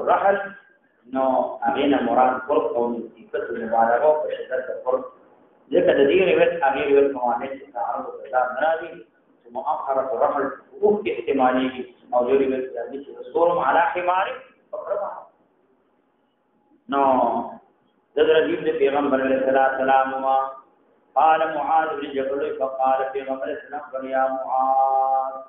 الرحل نو اغينا مراد فرق او نسبت المبالغه وشدت الفرق ذكر تدير وقت اغير وقت موانع تعارض الكلام نادي مؤخرة الرحل وقت احتمالي او جوري وقت يعني صورهم على حمار فقربها نو ذكر جيب پیغمبر علیہ السلام قال معاذ بن جبل فقال پیغمبر السلام يا معاذ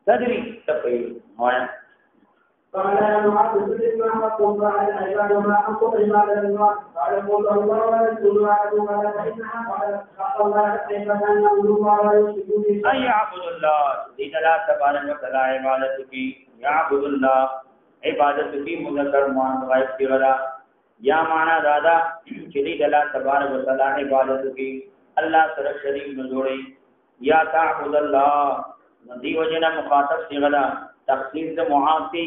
تدري تقي قال يا معاذ ما حكم على العباد وما حكم عباد الله قال قل الله ورسوله اعلم على فانها قال حق الله كيف كان يعبد الله ويشرك به ان يعبد الله دين الله تبارك وتعالى عبادتك يعبد الله عبادتك مذكر مؤنث غائب کی غلا یا معنی دادا چې دې الله تبارک وتعالى عبادتك الله سره شریک نه جوړي یا تعبد الله ندی وجنا مخاطب کی غلا تخصیص معاصی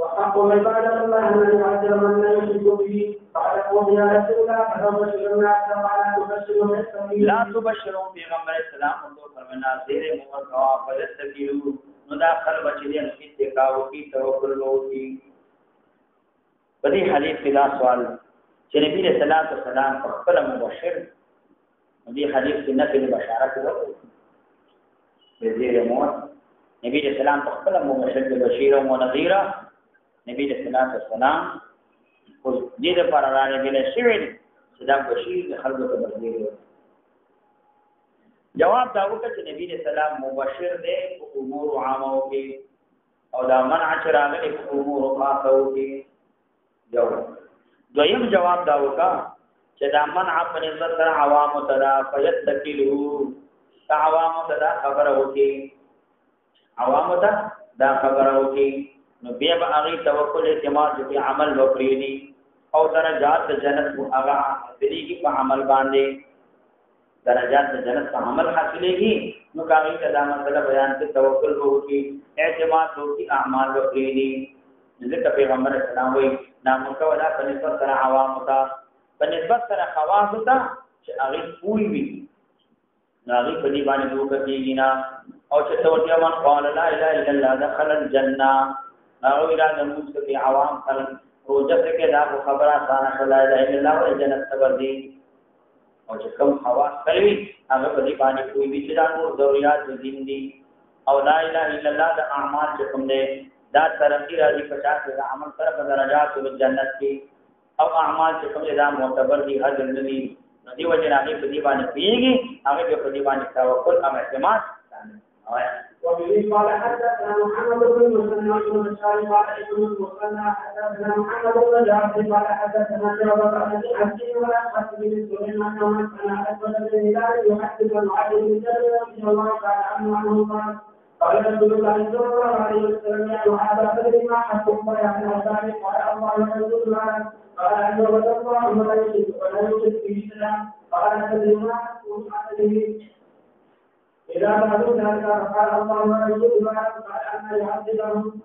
وحق عباد الله من يعذر من لا يشرك به قال قوم يا رسول الله فبشرنا كما تبشرون لا تبشرون پیغمبر اسلام تو فرمانا تیرے موت کا فلسفیو مداخل بچیاں کی تکاو کی توکل کی بدی حدیث دا سوال چې نبی رسول الله صلی الله علیه وسلم خپل مبشر دې حدیث کې نفي بشارت وکړي بزیر موت نبی رسول الله خپل مبشر بشیر او نذیر نبی رسول الله صلی الله علیه وسلم خو دې لپاره راغلی بل شوی چې دا بشیر خلکو ته بشیر جواب دا وکړه چې نبی رسول الله مبشر دې په امور عامه کې او دا منع چې راغلی په امور خاصه کې یو دویم جواب دا وکا چې دا منع په نسبت سره عوام تدا فیتکلو عوام تدا خبره وکي عوام دا خبره وکي نو بیا به هغه توکل اعتماد په عمل وکړي او درجات جنت هغه حاصلېږي په عمل باندې درجات جنت په عمل حاصلېږي نو کاوی دا مسله بیان کې توکل وکي اعتماد وکي اعمال وکړي ذکر پیغمبر اسلام وی نامکه ولا په نسبت سره عوام ته په نسبت سره خواص ته چې هغه پوي وي هغه په دې باندې وکړي نه او چې توجه من قال لا اله الا الله دخل الجنه هغه ویلا د موږ عوام سره روزه کې دا خبره ثانه لا اله الا الله او جنت ته ورځي او چې کوم خواص کوي هغه په دې باندې کوئی وی چې دا نور ضرورت دین دي او لا اله الا الله د اعمال چې کوم دي دا ترقی راځي 50 د عمل سره په درجات او جنت کې او اعمال چې کوم دا معتبر دي حاضر ندي ندي وجه هغه په دې باندې پیږي هغه په دې باندې توکل او اعتماد وبه قال حدثنا محمد بن مسلم بن بشار قال ابن المثنى حدثنا محمد بن جعفر قال حدثنا شعبة عن ابي ولا حسب بن سليمان عن اسود بن هلال يحدث عن علي بن جابر رضي الله تعالى عنه قال قال رسول الله صلى الله عليه وسلم يا معاذ فادري ما حكم بيان ذلك قال الله ورسوله قال ان وجد الله ولا يشرك به شيئا قال تدري ما حكم عليه اذا بعد ذلك قال الله ورسوله قال ان يعذبهم